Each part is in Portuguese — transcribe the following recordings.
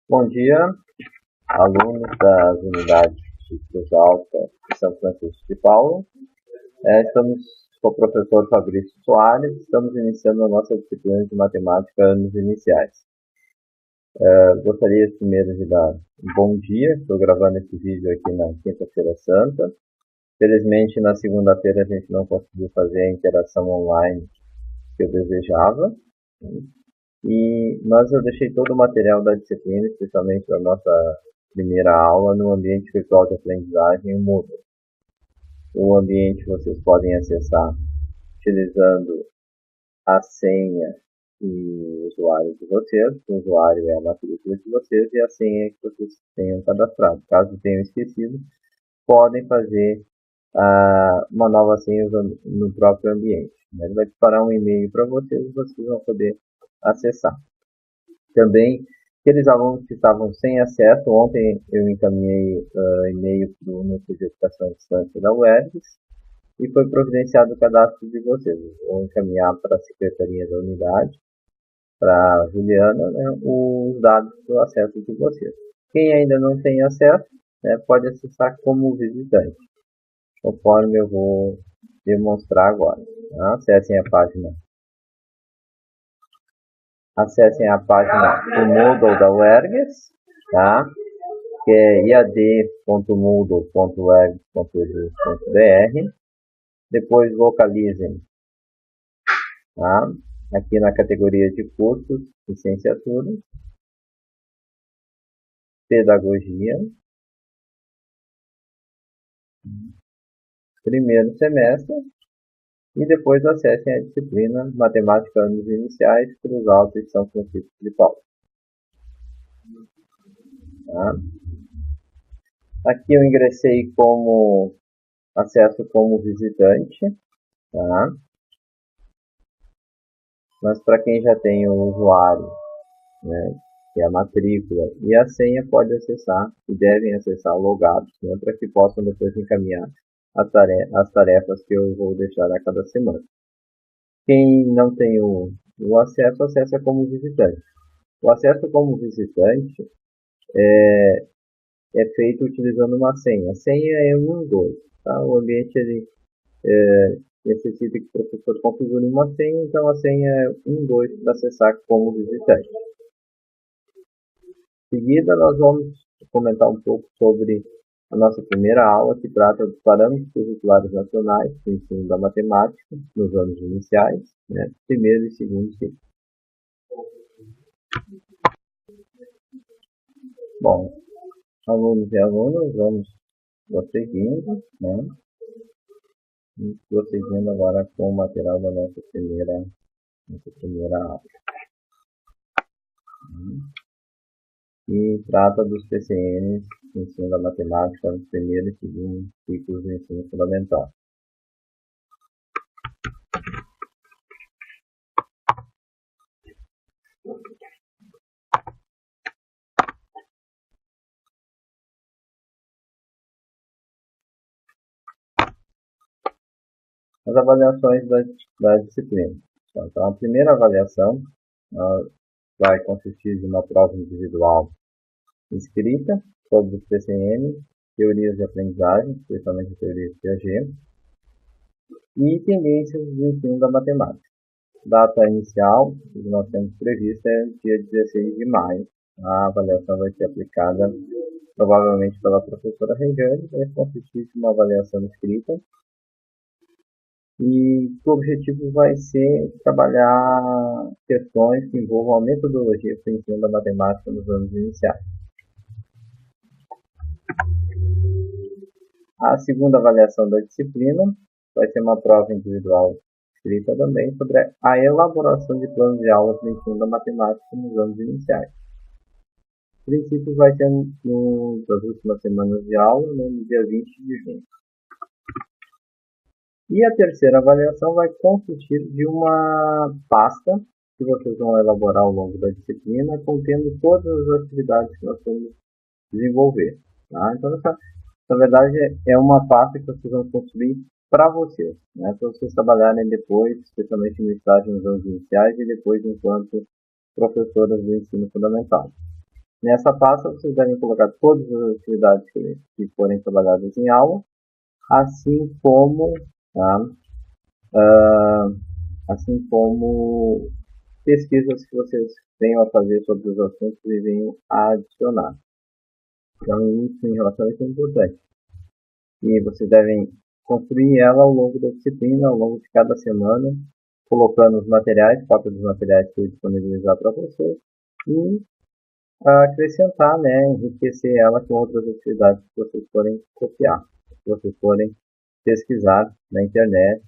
Bom dia, alunos das unidades de Cruz Alta e São Francisco de Paula. Estamos com o professor Fabrício Soares, estamos iniciando a nossa disciplina de matemática anos iniciais. Gostaria primeiro de dar um bom dia, estou gravando esse vídeo aqui na quinta-feira santa. Felizmente na segunda-feira a gente não conseguiu fazer a interação online que eu desejava. Mas eu deixei todo o material da disciplina, especialmente da nossa primeira aula, no ambiente virtual de aprendizagem, o Moodle. O ambiente vocês podem acessar utilizando a senha e o usuário de vocês. O usuário é a matrícula de vocês e a senha que vocês tenham cadastrado. Caso tenham esquecido, podem fazer uma nova senha no próprio ambiente. Ele vai disparar um e-mail para vocês e vocês vão poder acessar. Também, aqueles alunos que estavam sem acesso, ontem eu encaminhei e-mail para o Núcleo de Educação à Distância da UERGS e foi providenciado o cadastro de vocês. Vou encaminhar para a Secretaria da Unidade, para a Juliana, os dados do acesso de vocês. Quem ainda não tem acesso, pode acessar como visitante, conforme eu vou demonstrar agora. Acessem a página do Moodle da UERGS, que é iad.moodle.uergs.edu.br. Depois localizem aqui na categoria de cursos, licenciatura, pedagogia, primeiro semestre. E depois acessem a disciplina Matemática Anos Iniciais, Cruz Alta e São Francisco de Paula. Aqui eu ingressei como acesso como visitante. Mas para quem já tem o usuário, que é a matrícula e a senha, pode acessar e devem acessar logados, para que possam depois encaminhar as tarefas que eu vou deixar a cada semana. Quem não tem o acesso, acessa como visitante. O acesso como visitante é feito utilizando uma senha. A senha é 112. O ambiente necessita que o professor configure uma senha, então a senha é 112 para acessar como visitante. Em seguida, nós vamos comentar um pouco sobre a nossa primeira aula, que trata dos parâmetros curriculares nacionais do ensino da matemática nos anos iniciais, primeiro e segundo ciclo. Bom, alunos e alunas, vamos prosseguindo, prosseguindo agora com o material da nossa primeira aula. E trata dos PCNs do ensino da matemática nos primeiro e segundo ciclos do ensino fundamental. As avaliações da disciplina. Então, a primeira avaliação vai consistir de uma prova individual escrita sobre os PCN, teorias de aprendizagem, especialmente teorias de Piaget, e tendências do ensino da matemática. Data inicial que nós temos prevista é dia 16 de maio. A avaliação vai ser aplicada provavelmente pela professora Regiane, vai consistir de uma avaliação escrita. E o objetivo vai ser trabalhar questões que envolvam a metodologia para o ensino da matemática nos anos iniciais. A segunda avaliação da disciplina vai ser uma prova individual escrita também sobre a elaboração de planos de aula para o ensino da matemática nos anos iniciais. O princípio vai ser nas últimas semanas de aula, no dia 20 de junho. E a terceira avaliação vai consistir de uma pasta que vocês vão elaborar ao longo da disciplina, contendo todas as atividades que nós vamos desenvolver. Então, na verdade, é uma pasta que vocês vão construir para vocês, para vocês trabalharem depois, especialmente no estágio nos anos iniciais e depois enquanto professoras do ensino fundamental. Nessa pasta, vocês devem colocar todas as atividades que forem trabalhadas em aula, assim como, tá? Assim como pesquisas que vocês venham a fazer sobre os assuntos e venham a adicionar. Então, isso em relação a isso é importante. E vocês devem construir ela ao longo da disciplina, ao longo de cada semana, colocando os materiais, cópia dos materiais que eu disponibilizar para vocês, e acrescentar, né, enriquecer ela com outras atividades que vocês forem copiar, que vocês forem pesquisar na internet.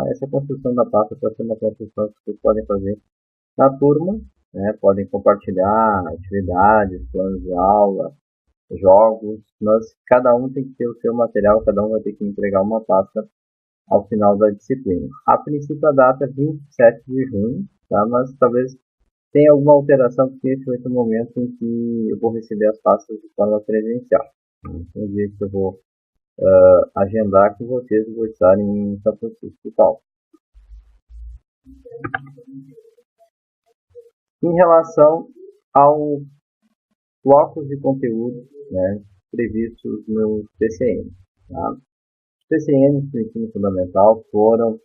Essa construção da pasta pode ser uma construção que vocês podem fazer na turma, né, podem compartilhar atividades, planos de aula, jogos, mas cada um tem que ter o seu material, cada um vai ter que entregar uma pasta ao final da disciplina. A princípio a data é 27 de junho, tá? Mas talvez tenha alguma alteração, porque esse vai ser o momento em que eu vou receber as pastas de forma presencial. Então, um dia que eu vou agendar com vocês e vou estar em São Francisco e tal. Em relação ao blocos de conteúdo, né, previstos no PCN. Tá? Os PCNs do ensino fundamental foram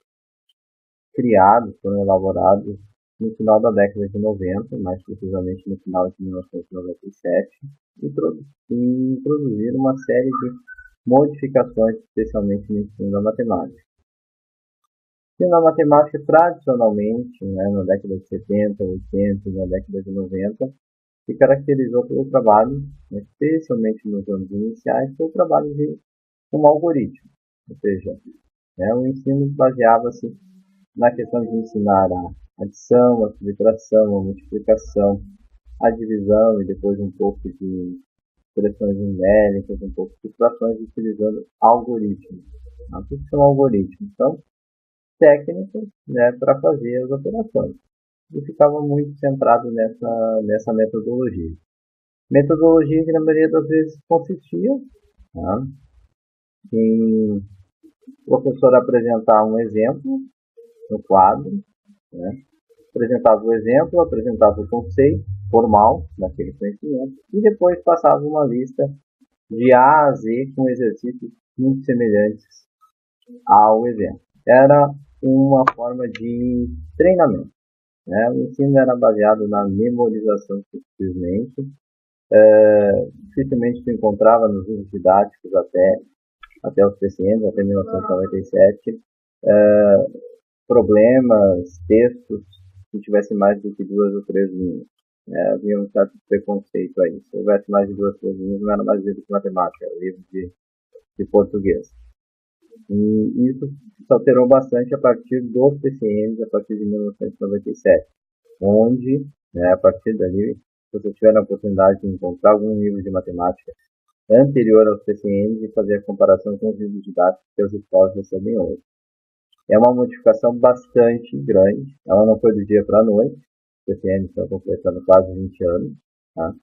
criados, foram elaborados no final da década de 90, mais precisamente no final de 1997, e introduziram uma série de modificações, especialmente no ensino da matemática. E na matemática, tradicionalmente, né, na década de 70, 80 e na década de 90, se caracterizou pelo trabalho, especialmente nos anos iniciais, pelo trabalho de um algoritmo. Ou seja, o ensino baseava-se na questão de ensinar a adição, a subtração, a multiplicação, a divisão e depois um pouco de expressões numéricas, um pouco de frações utilizando algoritmos. O que são algoritmos? São técnicas, né, para fazer as operações. E ficava muito centrado nessa metodologia. Metodologia que na maioria das vezes consistia, tá, em o professor apresentar um exemplo no quadro, né, apresentava o exemplo, apresentava o conceito formal daquele conhecimento e depois passava uma lista de A a Z com exercícios muito semelhantes ao exemplo. Era uma forma de treinamento. O ensino era baseado na memorização simplesmente. Dificilmente se encontrava nos livros didáticos até os PCNs, até 1997, problemas, textos que tivessem mais do que 2 ou 3 linhas. Havia um certo preconceito aí. Se houvesse mais de 2 ou 3 linhas, não era mais livro de matemática, era livro de português. E isso se alterou bastante a partir dos PCNs, a partir de 1997, onde, a partir dali, se você tiver a oportunidade de encontrar algum livro de matemática anterior aos PCNs e fazer a comparação com os livros didáticos que as escolas recebem hoje. É uma modificação bastante grande, ela não foi do dia para a noite, os PCNs estão completando quase 20 anos, tá?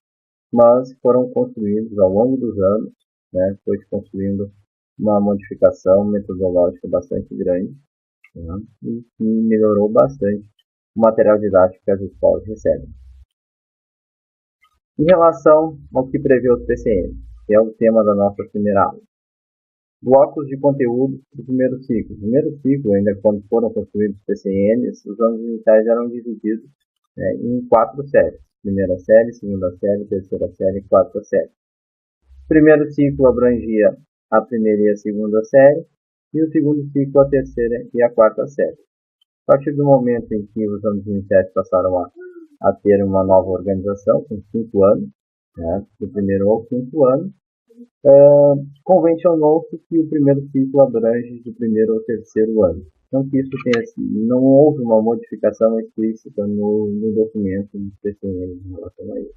Mas foram construídos ao longo dos anos, foi se construindo uma modificação metodológica bastante grande, e que melhorou bastante o material didático que as escolas recebem. Em relação ao que prevê os PCNs, que é o tema da nossa primeira aula. Blocos de conteúdo do primeiro ciclo. No primeiro ciclo, ainda quando foram construídos os PCNs, os anos iniciais eram divididos em 4 séries. Primeira série, segunda série, terceira série e quarta série. O primeiro ciclo abrangia a primeira e a segunda série, e o segundo ciclo a terceira e a quarta série. A partir do momento em que os anos iniciais passaram a ter uma nova organização, com 5 anos, do primeiro ao 5º ano, convencionou-se que o primeiro ciclo abrange do primeiro ao 3º ano. Então, que isso não houve uma modificação explícita no documento dos PCNs em relação a isso.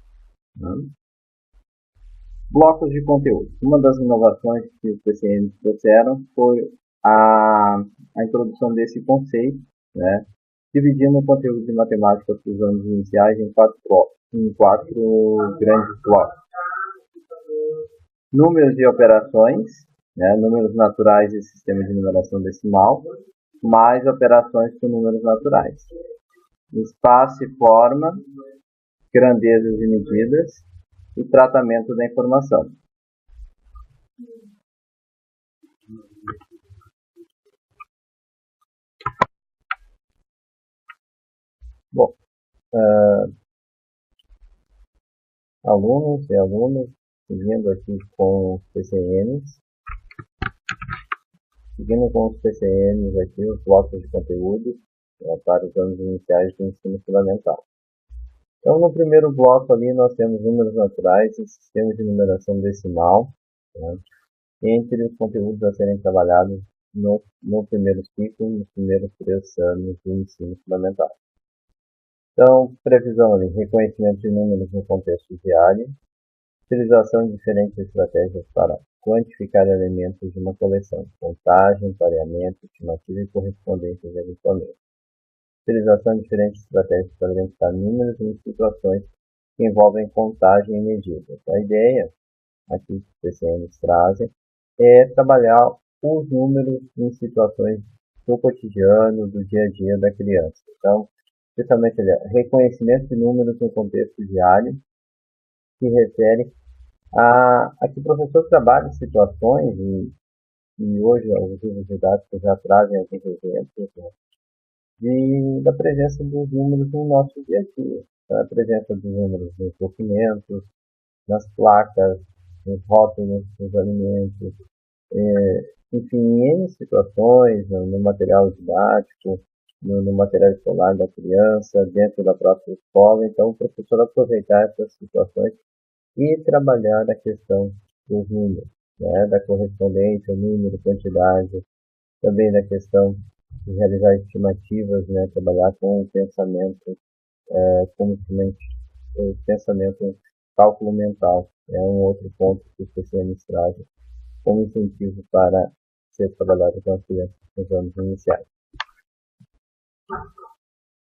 Blocos de conteúdo. Uma das inovações que os PCNs trouxeram foi a introdução desse conceito, dividindo o conteúdo de matemática para os anos iniciais em 4 grandes blocos. Números e operações, números naturais e sistema de numeração decimal, mais operações com números naturais. Espaço e forma, grandezas e medidas e tratamento da informação. Bom, alunos e alunas, seguindo aqui com os PCNs. Seguindo com os PCNs aqui, os blocos de conteúdo para os anos iniciais do ensino fundamental. Então, no primeiro bloco ali, nós temos números naturais e sistemas de numeração decimal, né, entre os conteúdos a serem trabalhados no primeiro ciclo, nos primeiros 3 anos do ensino fundamental. Então, previsão ali, reconhecimento de números no contexto diário, utilização de diferentes estratégias para quantificar elementos de uma coleção, contagem, pareamento, estimativa e correspondência de agrupamento. Utilização de diferentes estratégias para identificar números em situações que envolvem contagem e medida. A ideia, aqui que os PCNs trazem, é trabalhar os números em situações do cotidiano, do dia a dia da criança. Então, especialmente reconhecimento de números no contexto diário, que refere a que o professor trabalha em situações, e hoje os livros didáticos já trazem alguns exemplos, né, da presença dos números no nosso dia a dia. Então, a presença dos números nos documentos, nas placas, nos rótulos dos alimentos, enfim, em N situações, no material didático, no material escolar da criança, dentro da própria escola. Então, o professor aproveitar essas situações e trabalhar a questão dos números, né, da correspondência, número, quantidade, também da questão de realizar estimativas, né, trabalhar com o pensamento, como pensamento, cálculo mental, é um outro ponto que os PCNs trazem como incentivo para ser trabalhado com as crianças nos anos iniciais.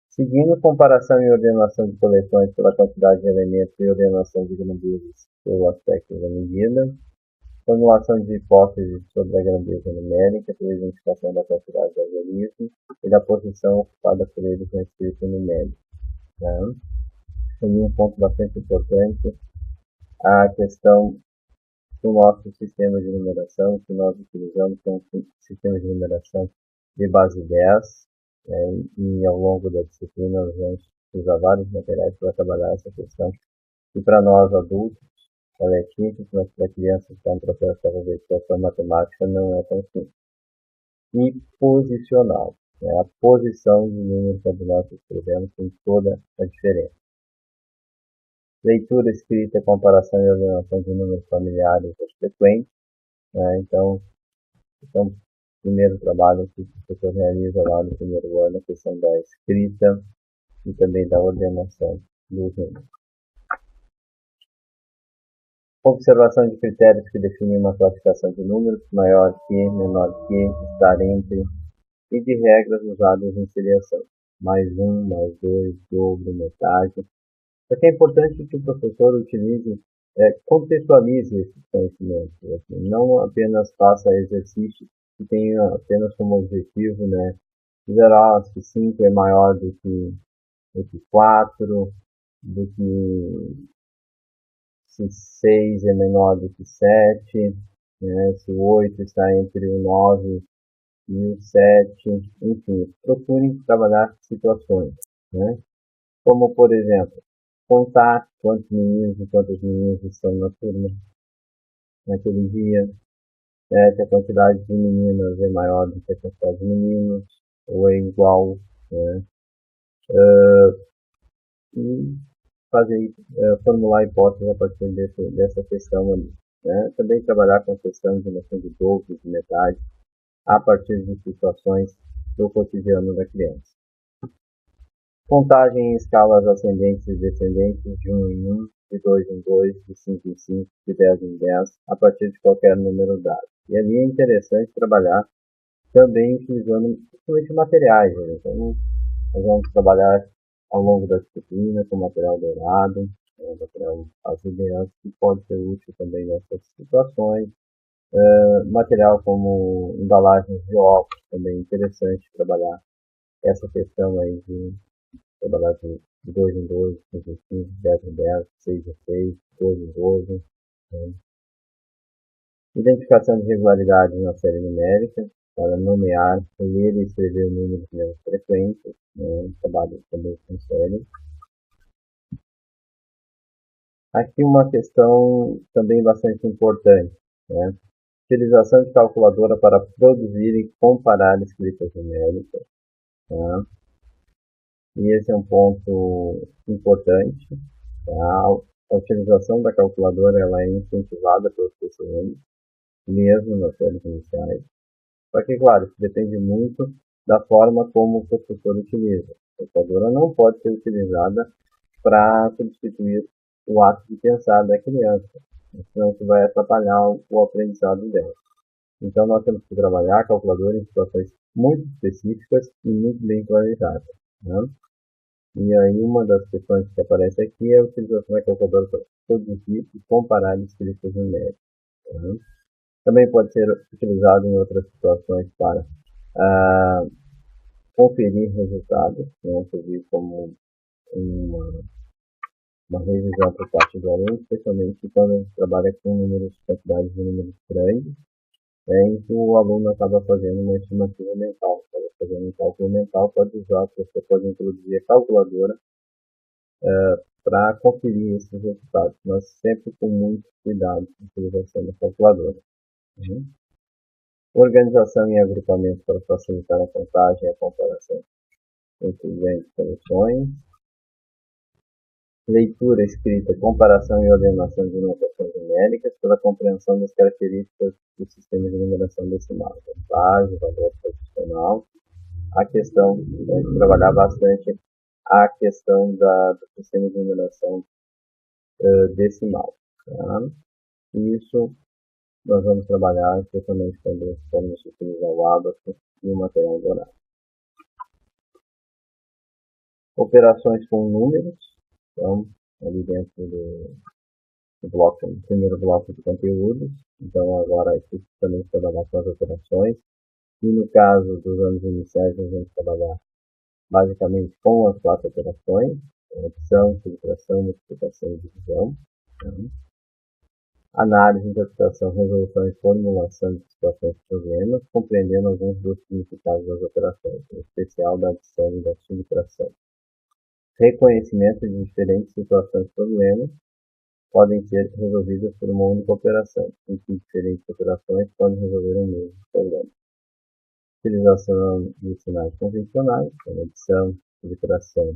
Seguindo comparação e ordenação de coleções pela quantidade de elementos e ordenação de grandezas pelo aspecto da medida, formulação de hipóteses sobre a grandeza numérica pela identificação da quantidade de algoritmos e da posição ocupada por eles na escrita numérica. Né? E um ponto bastante importante, a questão do nosso sistema de numeração, que nós utilizamos como sistema de numeração de base 10, e ao longo da disciplina nós vamos usar vários materiais para trabalhar essa questão. E para nós adultos, ela é simples, mas para crianças que estão em processo de alfabetização matemática não é tão simples. E posicional, a posição de números que nós escrevemos tem toda a diferença. Leitura, escrita, comparação e ordenação de números familiares ou frequentes. Então, primeiro trabalho que o professor realiza lá no primeiro ano, a questão da escrita e também da ordenação dos números. Observação de critérios que definem uma classificação de números, maior que, menor que, estar entre, e de regras usadas em seriação. Mais 1, mais 2, dobro, metade. Porque é importante que o professor utilize, contextualize esses conhecimentos. Assim, não apenas faça exercícios que tenham apenas como objetivo, né, geral, se 5 é maior do que 4, do que se 6 é menor do que 7, né, se o 8 está entre o 9 e o 7, enfim, procurem trabalhar situações, né, como por exemplo, contar quantos meninos e quantas meninas estão na turma naquele dia, se a quantidade de meninas é maior do que a quantidade de meninos, ou é igual, né? E fazer, formular hipóteses a partir dessa questão ali. Né? Também trabalhar com a questão de noção de dobro, de metade, a partir de situações do cotidiano da criança. Contagem em escalas ascendentes e descendentes, de 1 em 1, de 2 em 2, de 5 em 5, de 10 em 10, a partir de qualquer número dado. E ali é interessante trabalhar também utilizando principalmente materiais. Né? Então, nós vamos trabalhar ao longo da disciplina com material dourado, material azuleado, que pode ser útil também nessas situações. Material como embalagens de óculos, também é interessante trabalhar essa questão aí de trabalhar de 2 em 2, 5 em 5, 10 em 10, 6 em 6, 12 em 12. Né? Identificação de regularidades na série numérica, para nomear, ler e escrever números menos frequentes, né? Trabalho também com série. Aqui uma questão também bastante importante, né? Utilização de calculadora para produzir e comparar escritas numéricas. Tá? E esse é um ponto importante. Tá? A utilização da calculadora ela é incentivada pelos PCM, mesmo nas séries iniciais. Só que, claro, isso depende muito da forma como o professor utiliza. A calculadora não pode ser utilizada para substituir o ato de pensar da criança, senão isso vai atrapalhar o aprendizado dela. Então, nós temos que trabalhar a calculadora em situações muito específicas e muito bem planejadas. Né? E aí, uma das questões que aparece aqui é a utilização da calculadora para produzir e comparar escritas numéricas. Né? Também pode ser utilizado em outras situações para conferir resultados, né? Servir como uma, uma revisão por parte do aluno, especialmente quando a gente trabalha com números, quantidades de números grandes, em que o aluno acaba fazendo uma estimativa mental. Acaba fazendo um cálculo mental, pode usar, você pode introduzir a calculadora para conferir esses resultados, mas sempre com muito cuidado com a utilização da calculadora. Uhum. Organização em agrupamentos para facilitar a contagem e a comparação entre grandes coleções. Leitura, escrita, comparação e ordenação de notações numéricas pela compreensão das características do sistema de numeração decimal, vantagem, valor posicional. A questão, a gente trabalhar bastante a questão do sistema de numeração decimal. Tá? Isso nós vamos trabalhar especialmente quando formos utilizar o Abacus e o material dourado. Operações com números, então, ali dentro do bloco, do primeiro bloco de conteúdos. Então, agora especificamente trabalhar com as operações. E no caso dos anos iniciais, nós vamos trabalhar basicamente com as 4 operações: adição, subtração, multiplicação e divisão. Né? Análise, interpretação, resolução e formulação de situações e problemas, compreendendo alguns dos significados das operações, em especial da adição e da subtração. Reconhecimento de diferentes situações e problemas podem ser resolvidas por uma única operação, em que diferentes operações podem resolver o mesmo problema. Utilização de sinais convencionais, como adição, subtração,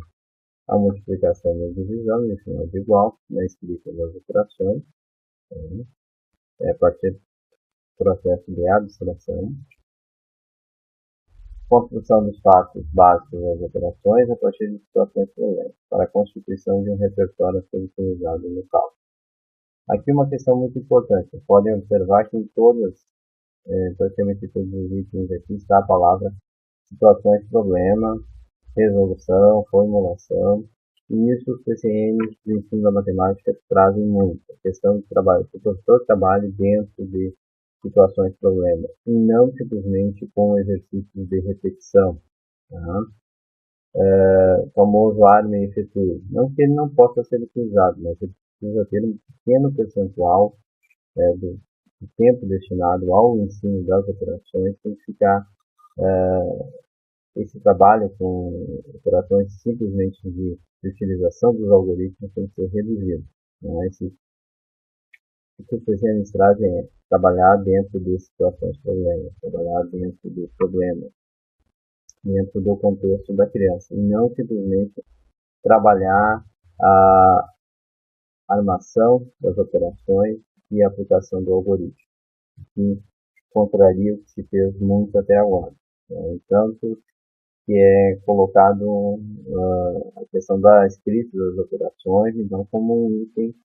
a multiplicação e a divisão, e o sinal de igual, na escrita das operações, a partir do processo de abstração. Construção dos fatos básicos das operações a partir de situações problemas, para a constituição de um repertório a ser utilizado no cálculo. Aqui uma questão muito importante. Vocês podem observar que em praticamente todos os itens aqui está a palavra situações, problema, resolução, formulação. E isso os PCNs de ensino da matemática trazem muito. A questão de trabalho, que o professor trabalhe dentro de situações, problemas, e não simplesmente com exercícios de repetição. Tá? O famoso arme e efetue. Não que ele não possa ser utilizado, mas ele precisa ter um pequeno percentual do tempo destinado ao ensino das operações, tem que ficar esse trabalho com operações simplesmente de utilização dos algoritmos tem que ser reduzido. Né? O que os PCNs trazem é trabalhar dentro de situações problemas, trabalhar dentro de problemas, dentro do contexto da criança, e não simplesmente trabalhar a armação das operações e a aplicação do algoritmo, que contraria o que se fez muito até agora. Tanto que é colocado a questão da escrita das operações, então como um item,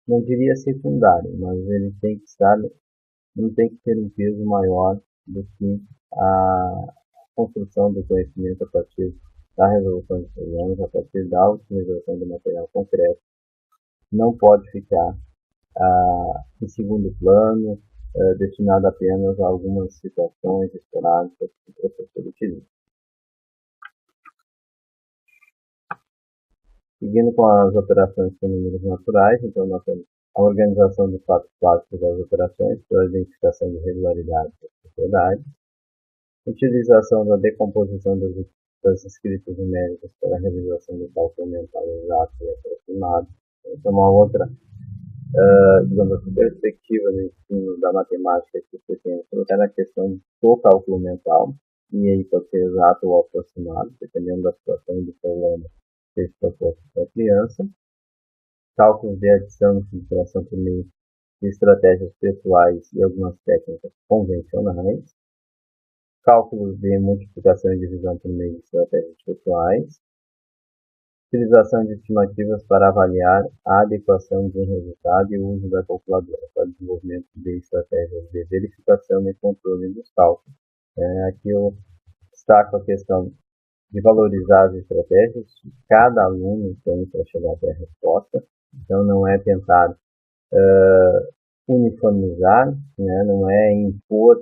não diria secundário, mas ele tem que estar, não tem que ter um peso maior do que a construção do conhecimento a partir da resolução de problemas, a partir da utilização do material concreto. Não pode ficar em segundo plano, destinado apenas a algumas situações esporádicas que o professor utiliza. Seguindo com as operações com números naturais, então nós temos a organização dos fatos básicos das operações pela identificação de regularidades da propriedade, utilização da decomposição das escritas numéricas para a realização do cálculo mental exato e aproximado. Então, uma outra digamos assim, perspectiva no ensino da matemática que você tem é na questão do cálculo mental, e aí pode ser exato ou aproximado, dependendo da situação e do problema que se proposto para a criança. Cálculos de adição e subtração por meio de estratégias pessoais e algumas técnicas convencionais. Cálculos de multiplicação e divisão por meio de estratégias pessoais. Utilização de estimativas para avaliar a adequação de um resultado e o uso da calculadora para o desenvolvimento de estratégias de verificação e controle dos cálculos. Aqui eu destaco a questão de valorizar as estratégias que cada aluno tem para chegar até a resposta. Então, não é tentar uniformizar, não é impor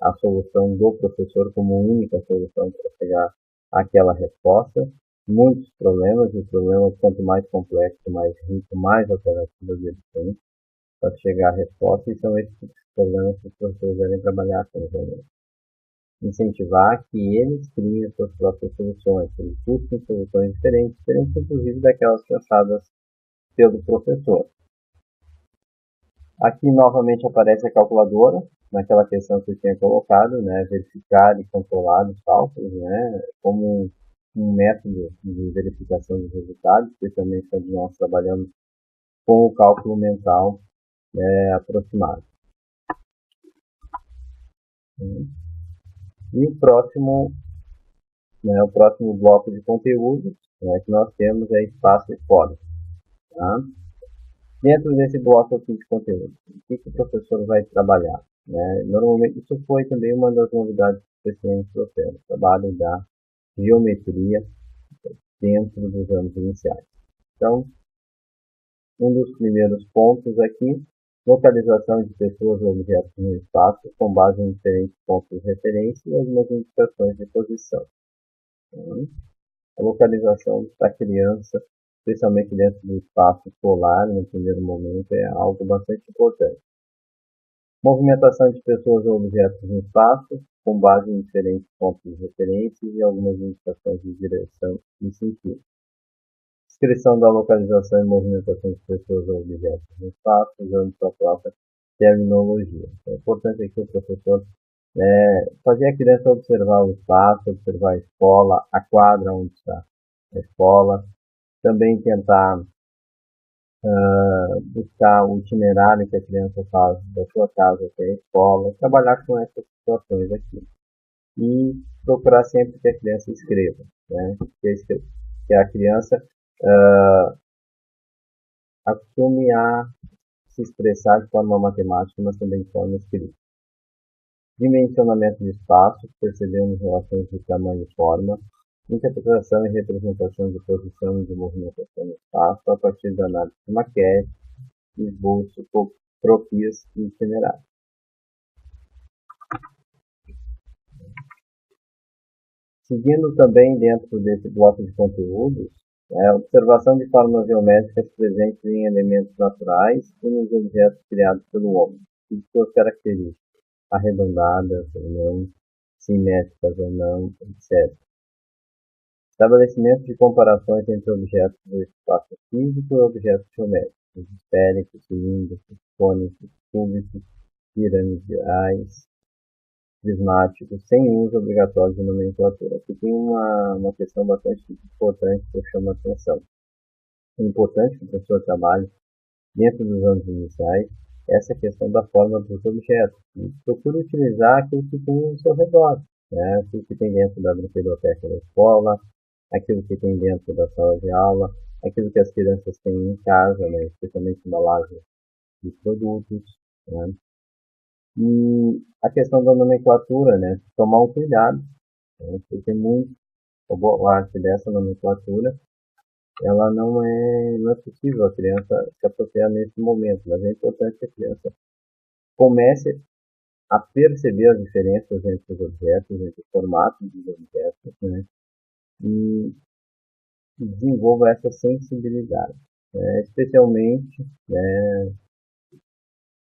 a solução do professor como única solução para chegar àquela resposta. Muitos problemas, e o problema quanto mais complexo, mais rico, mais alternativas ele tem para chegar à resposta, e são esses problemas que os professores devem trabalhar com os alunos. Incentivar que eles criem as suas próprias soluções, que eles busquem soluções diferentes inclusive daquelas pensadas pelo professor. Aqui novamente aparece a calculadora, naquela questão que eu tinha colocado, verificar e controlar os cálculos, como um método de verificação dos resultados, especialmente quando nós trabalhamos com o cálculo mental aproximado. E o próximo bloco de conteúdo que nós temos é espaço e fora. Tá? Dentro desse bloco aqui de conteúdo, o que o professor vai trabalhar? Normalmente, isso foi também uma das novidades que o PCM trouxeram, o trabalho da geometria dentro dos anos iniciais. Então, um dos primeiros pontos aqui, localização de pessoas ou objetos no espaço com base em diferentes pontos de referência e algumas indicações de posição. A localização da criança, especialmente dentro do espaço escolar, no primeiro momento, é algo bastante importante. Movimentação de pessoas ou objetos no espaço, com base em diferentes pontos de referência e algumas indicações de direção e sentido. Descrição da localização e movimentação de pessoas ou objetos no espaço, usando sua própria terminologia. Então, é importante aqui o professor fazer a criança observar o espaço, observar a escola, a quadra onde está a escola, também tentar buscar o itinerário que a criança faz da sua casa até a escola, trabalhar com essas situações aqui. E procurar sempre que a criança escreva, que a criança acostume a se expressar de forma matemática, mas também de forma escrita. Dimensionamento de espaço, percebendo relações de tamanho e forma, interpretação e representação de posição e de movimentação no espaço a partir da análise de maquete, esboço, croquis e itinerário. Seguindo também dentro desse bloco de conteúdos, observação de formas geométricas presentes em elementos naturais e nos objetos criados pelo homem, e suas características, arredondadas ou não, simétricas ou não, etc. Estabelecimento de comparações entre objetos do espaço físico e objetos geométricos, esféricos, cilíndricos, cônicos, cúbicos, piramidais, prismáticos, sem uso obrigatório de nomenclatura. Aqui tem uma questão bastante importante que eu chamo a atenção. É importante que o professor trabalhe, dentro dos anos iniciais, essa questão da forma dos objetos. E procure utilizar aquilo que tem ao seu redor, aquilo que tem dentro da brinquedoteca da escola, aquilo que tem dentro da sala de aula, aquilo que as crianças têm em casa, especialmente embalagem de produtos. E a questão da nomenclatura, tomar um cuidado, porque a boa parte dessa nomenclatura, ela não é possível a criança se apropriar nesse momento, mas é importante que a criança comece a perceber as diferenças entre os objetos, entre os formatos dos objetos, e desenvolva essa sensibilidade, especialmente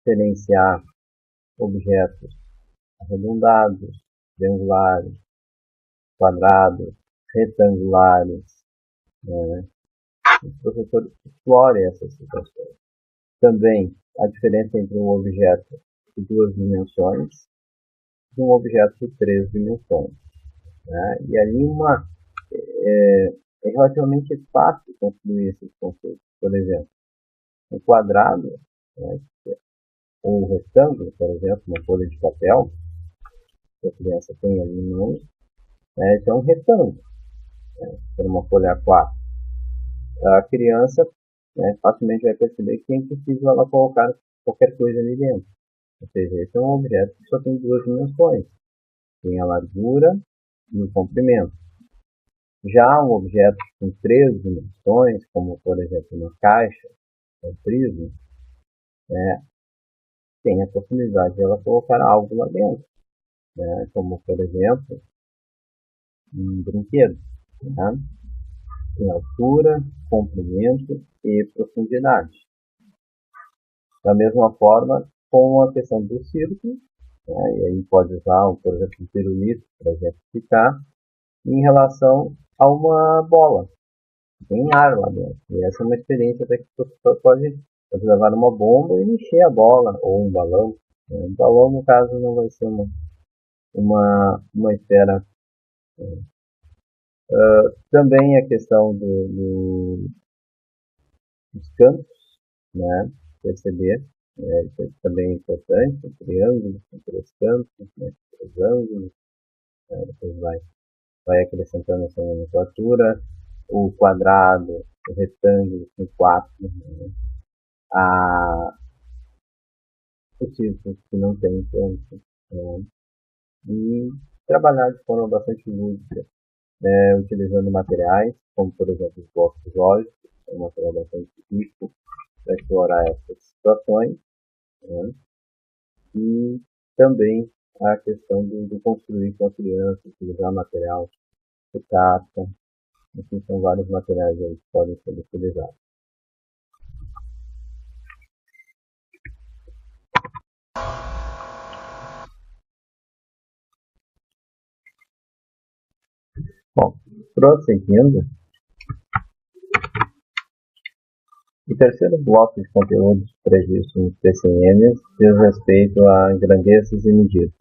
diferenciar objetos arredondados, triangulares, quadrados, retangulares. O professor explore essas situações. Também a diferença entre um objeto de 2 dimensões e um objeto de 3 dimensões. E ali é relativamente fácil construir esses conceitos. Por exemplo, um quadrado, ou um retângulo, por exemplo, uma folha de papel, que a criança tem ali em mãos, é um retângulo, por uma folha A4. A criança facilmente vai perceber que é impossível ela colocar qualquer coisa ali dentro. Ou seja, esse é um objeto que só tem 2 dimensões. Tem a largura e o comprimento. Já um objeto com 3 dimensões, como por exemplo uma caixa, um prisma, tem a possibilidade de ela colocar algo lá dentro, como por exemplo um brinquedo. Tem altura, comprimento e profundidade. Da mesma forma, com a questão do círculo, e aí pode usar, por exemplo, um pirulito para exemplificar, em relação a uma bola. Tem ar lá dentro. E essa é uma experiência até que o professor pode levar uma bomba e encher a bola, ou um balão. Um balão, no caso, não vai ser uma esfera. Também a questão dos cantos, perceber, isso também é importante, o triângulo com 3 cantos, 3 ângulos, depois vai acrescentando essa nomenclatura, o quadrado, o retângulo com 4, os círculos que não tem canto, e trabalhar de forma bastante lúdica, utilizando materiais, como por exemplo os blocos lógicos, é um material bastante rico para explorar essas situações, e também a questão do construir com a criança, utilizar material de casca, enfim, são vários materiais aí que podem ser utilizados. Bom, prosseguindo, o terceiro bloco de conteúdos previsto nos PCNs diz respeito a grandezas e medidas.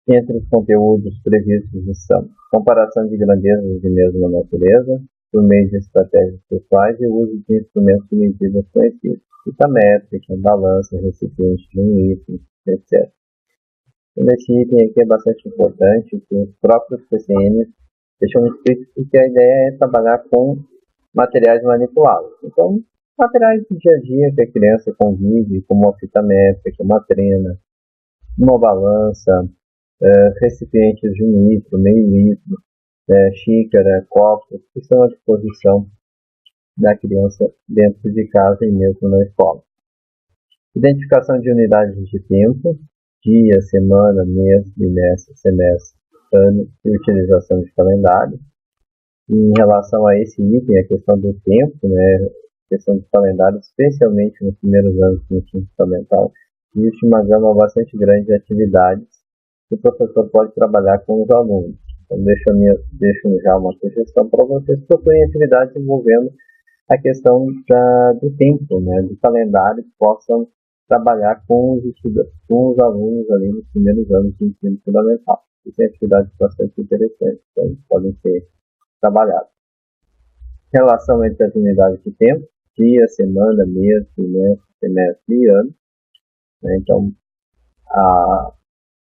Entre os conteúdos previstos estão comparação de grandezas de mesma natureza, por meio de estratégias pessoais e uso de instrumentos de medidas conhecidos, fita métrica, balança, recipiente de um item, etc. Esse item aqui é bastante importante, que os próprios PCNs deixam explícito que a ideia é trabalhar com materiais manipuláveis. Então, materiais do dia a dia que a criança convive, como uma fita métrica, uma trena, uma balança, recipientes de 1 litro, meio litro, xícara, copos, que estão à disposição da criança dentro de casa e mesmo na escola. Identificação de unidades de tempo, dia, semana, mês, bimestre, semestre, ano e utilização de calendário. E em relação a esse item, a questão do tempo, a questão do calendário, especialmente nos primeiros anos do ensino fundamental, existe uma gama bastante grande de atividades que o professor pode trabalhar com os alunos. Então, deixo já uma sugestão para vocês procurem atividades envolvendo a questão do tempo, do calendário, que possam trabalhar com os estudantes, com os alunos ali nos primeiros anos do ensino fundamental. E tem atividades bastante interessantes, então podem ser trabalhadas. Relação entre as unidades de tempo, dia, semana, mês, bimestre, semestre e ano. Então,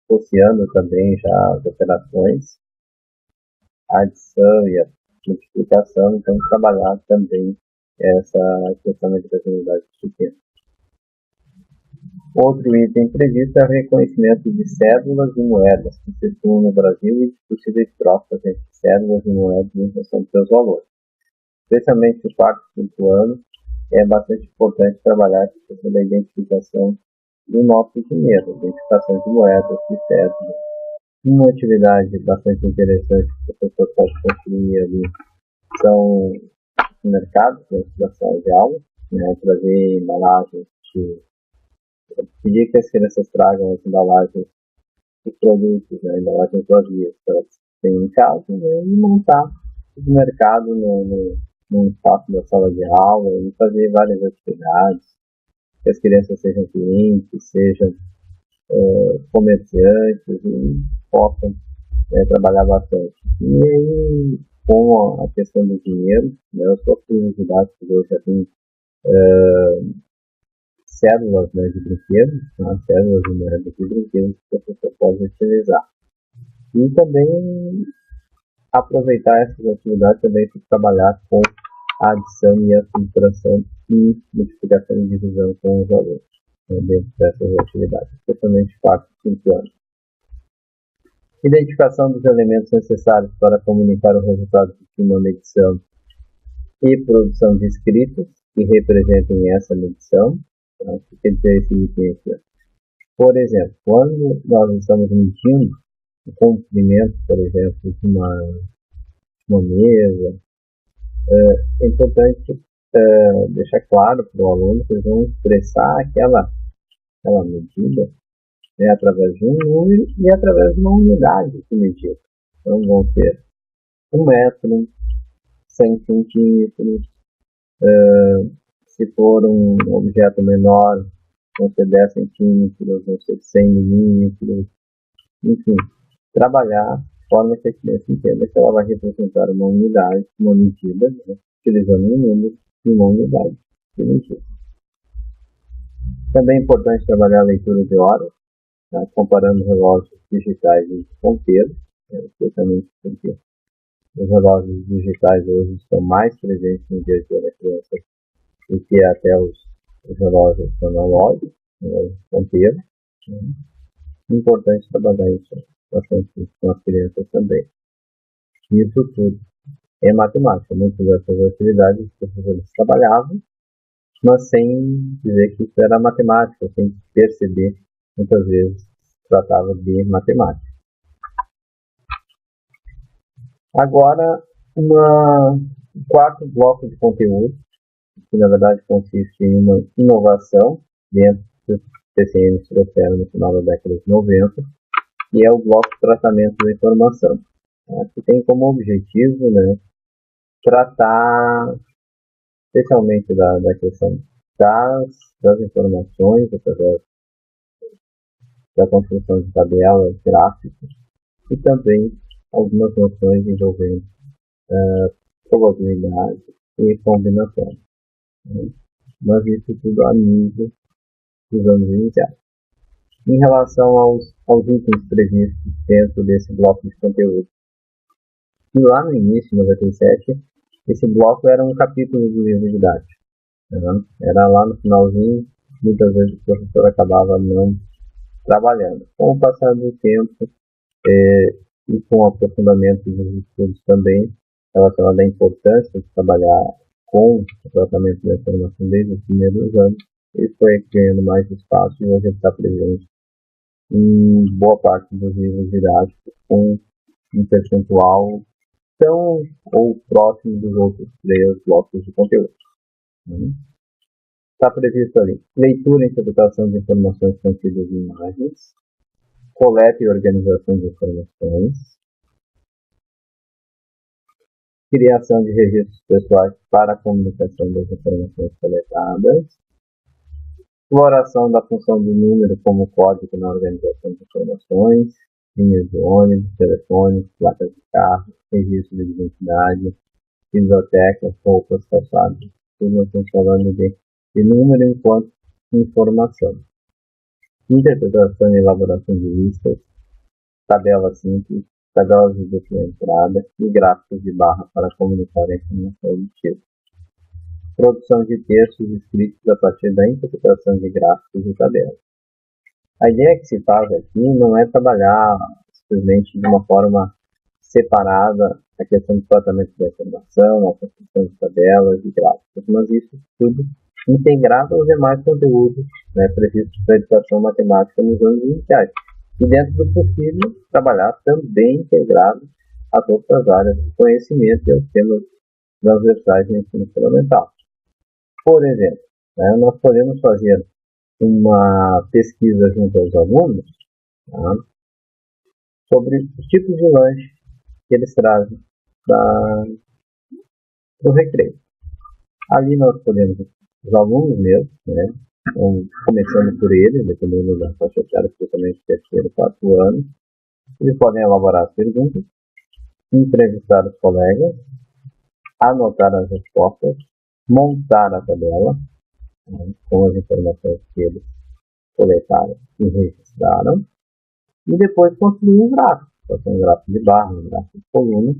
associando também já as operações, a adição e a multiplicação, então trabalhar também essa questão entre as unidades de tempo. Outro item previsto é o reconhecimento de cédulas e moedas que circulam no Brasil e de possíveis trocas entre cédulas e moedas em função dos seus valores. Especialmente no quarto e quinto ano, é bastante importante trabalhar a questão da identificação do nosso dinheiro, identificação de moedas, de cédulas, Uma atividade bastante interessante que o professor pode construir ali são mercados dentro da sala de aula, né, trazer embalagens, pedir que as crianças tragam as embalagens dos produtos, né, embalagens vazias que elas têm em casa, né, e montar o mercado no espaço da sala de aula e fazer várias atividades, que as crianças sejam clientes, sejam comerciantes e possam trabalhar bastante. E aí, com a questão do dinheiro, né, os próprios didáticos hoje já têm células, né, de brinquedos, né, células numéricas de brinquedos que a pessoa pode utilizar. E também aproveitar essas atividades também para trabalhar com a adição e a subtração e multiplicação e divisão com os alunos, né, dentro dessas atividades, especialmente 4 e 5 anos. Identificação dos elementos necessários para comunicar o resultado de uma medição e produção de escritos que representem essa medição. Então, o que quer dizer esse item aqui? Por exemplo, quando nós estamos medindo o comprimento, por exemplo, de uma mesa, é importante deixar claro para o aluno que eles vão expressar aquela medida, né, através de um número e através de uma unidade de medida. Então, vão ser 1 metro, 100 centímetros, se for um objeto menor, vão ser 10 centímetros, vão ser 100 milímetros, enfim, trabalhar de forma que a criança entenda que ela vai representar uma unidade, uma medida, né, utilizando um número e uma unidade de medida. Também é importante trabalhar a leitura de horas, tá, comparando relógios digitais e ponteiros, especialmente porque os relógios digitais hoje estão mais presentes no dia a dia da criança do que até os relógios analógicos, ponteiros. Né? Importante trabalhar isso bastante com as crianças também. Isso tudo é matemática. Muitas dessas atividades os professores trabalhavam, mas sem dizer que isso era matemática, sem perceber, muitas vezes tratava de matemática. Agora, um quarto bloco de conteúdo, que na verdade consiste em uma inovação dentro dos TCMs que trouxeram no final da década de 90, e é o bloco de tratamento da informação, que tem como objetivo, né, tratar especialmente da questão das informações, através da construção de tabelas gráficas, e também algumas noções envolvendo probabilidade e combinação. Mas isso tudo a nível dos anos iniciais. Em relação aos itens previstos dentro desse bloco de conteúdo, e lá no início, em 97, esse bloco era um capítulo do livro didático. Né? Era lá no finalzinho, muitas vezes o professor acabava não trabalhando. Com o passar do tempo e com o aprofundamento dos estudos também, relacionado à importância de trabalhar com o tratamento da informação desde os primeiros anos, ele foi ganhando mais espaço e hoje ele está presente em boa parte dos livros didáticos, com um percentual tão ou próximo dos outros 3 blocos de conteúdo. Está previsto ali leitura e interpretação de informações contidas em imagens, coleta e organização de informações, criação de registros pessoais para a comunicação das informações coletadas, exploração da função do número como código na organização de informações, linhas de ônibus, telefones, placas de carro, registro de identidade, bibliotecas, roupas, calçados. Tudo nós estamos falando de número enquanto informação. Interpretação e elaboração de listas, tabelas simples, tabelas de dupla entrada e gráficos de barra para comunicar a informação obtida. Produção de textos escritos a partir da interpretação de gráficos e tabelas. A ideia que se faz aqui não é trabalhar simplesmente de uma forma separada a questão do tratamento da informação, a construção de tabelas e gráficos, mas isso tudo integrado aos demais conteúdos, né, previstos para a educação matemática nos anos iniciais. e dentro do possível trabalhar também integrado a todas as áreas de conhecimento e aos temas transversais do ensino fundamental. Por exemplo, nós podemos fazer uma pesquisa junto aos alunos, tá, sobre os tipos de lanche que eles trazem para o recreio. Ali nós podemos, os alunos mesmo, começando por eles, dependendo da faixa etária, especialmente terceiro, 4 anos, eles podem elaborar as perguntas, entrevistar os colegas, anotar as respostas, montar a tabela, com as informações que eles coletaram e registraram, e depois construir um gráfico, um gráfico de barra, um gráfico de coluna,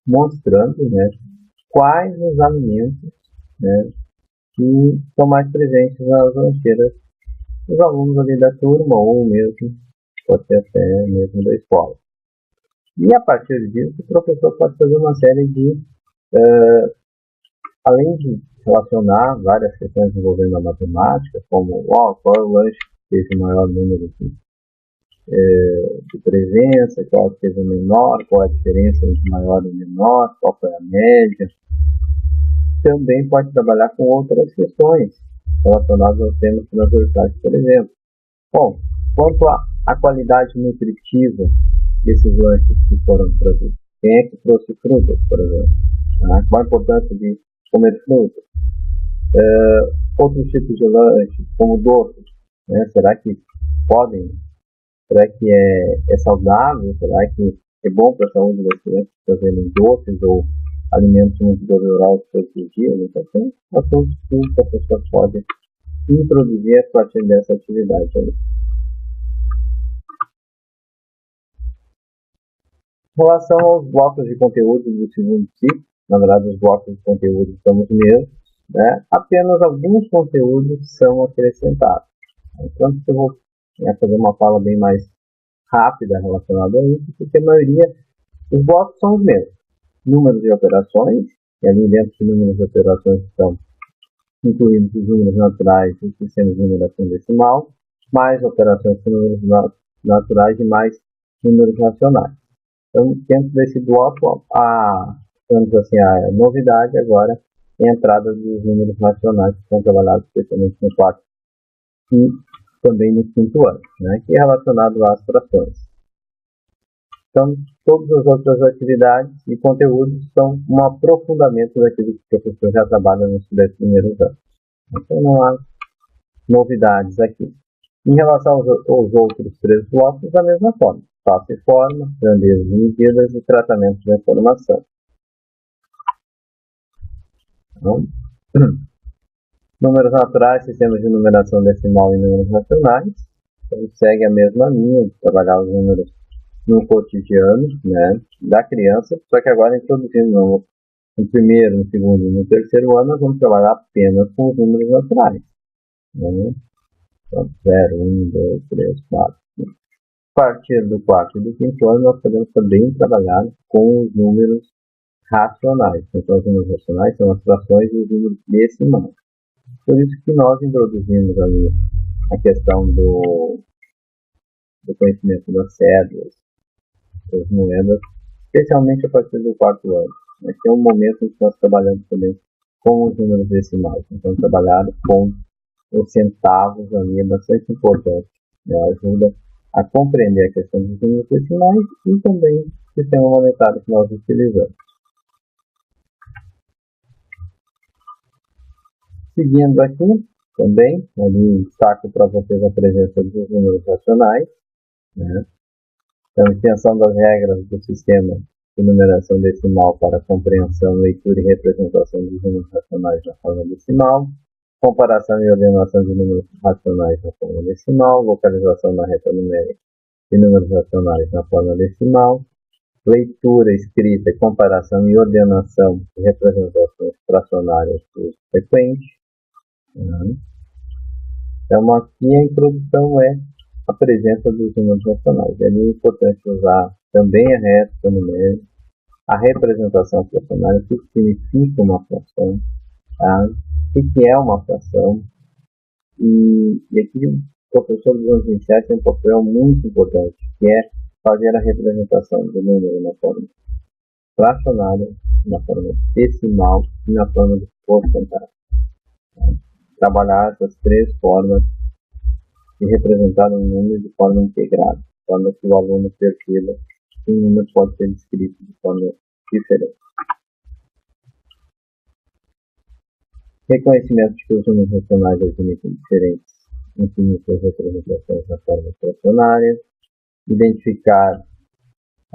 mostrando quais os alimentos que estão mais presentes nas lancheiras dos alunos ali da turma, ou mesmo, pode ser até mesmo da escola. E a partir disso, o professor pode fazer uma série de, além de relacionar várias questões envolvendo a matemática, como qual é o lanche que teve o maior número de presença, qual que teve o menor, qual é a diferença entre maior e menor, qual foi a média. Também pode trabalhar com outras questões relacionadas aos temas transversais, por exemplo. Bom, quanto à qualidade nutritiva desses lanches que foram trazidos. Quem é que trouxe frutas, por exemplo? Qual a importância de comer frutas? Outros tipos de lanches, como doces, será que podem? Será que é saudável? Será que é bom para a saúde das crianças fazerem doces ou alimentos muito gordurosos todos os dias? Então, são assuntos que a pessoa pode introduzir a partir dessa atividade aí. Em relação aos blocos de conteúdo do segundo ciclo, na verdade os blocos de conteúdo são os mesmos, apenas alguns conteúdos são acrescentados. Então, eu vou fazer uma fala bem mais rápida relacionada a isso, porque a maioria dos blocos são os mesmos. Números de operações, e ali dentro de números de operações estão incluídos os números naturais e os sistemas de numeração decimal, mais operações com números naturais e mais números racionais. Então, dentro desse bloco, a novidade agora é a entrada dos números racionais que são trabalhados especialmente no quarto e também no quinto ano, que é relacionado às frações. Então, todas as outras atividades e conteúdos são um aprofundamento daquilo que o professor já trabalha nos 10 primeiros anos. Então, não há novidades aqui. Em relação aos outros 3 blocos, da mesma forma. Passo e forma, grandezas e medidas e tratamento da informação. Então, números naturais, sistemas de numeração decimal e números racionais. Então, segue a mesma linha de trabalhar os números no cotidiano da criança, só que agora introduzindo no primeiro, no segundo e no terceiro ano, nós vamos trabalhar apenas com os números naturais. Então, 0, 1, 2, 3, 4, 5. A partir do quarto e do quinto ano, nós podemos também trabalhar com os números racionais. Então, os números racionais são as frações e os números decimais. Por isso que nós introduzimos ali a questão do conhecimento das cédulas, das moedas, especialmente a partir do quarto ano. Esse é um momento em que nós trabalhamos também com os números decimais. Então, trabalhar com os centavos ali é bastante importante. Ajuda a compreender a questão dos números decimais e também o sistema monetário que nós utilizamos. Seguindo aqui, também, ali destaco para vocês a presença dos números racionais. Então, extensão das regras do sistema de numeração decimal para compreensão, leitura e representação dos números racionais na forma decimal, comparação e ordenação de números racionais na forma decimal, localização na reta numérica de números racionais na forma decimal, leitura, escrita, comparação e ordenação de representações fracionárias por frequente. Então, aqui a introdução é a presença dos números racionais. É muito importante usar também a reta numérica, a representação fracionária, o que significa uma fração, o que é uma fração, e aqui professor dos anos iniciais tem um papel muito importante, que é fazer a representação do número na forma fracionária, na forma decimal e na forma de porcentagem. Trabalhar essas três formas de representar um número de forma integrada, de forma que o aluno perceba que um número pode ser escrito de forma diferente. Reconhecimento de que os números racionais admitem diferentes infinitas representações na forma fracionária. Identificar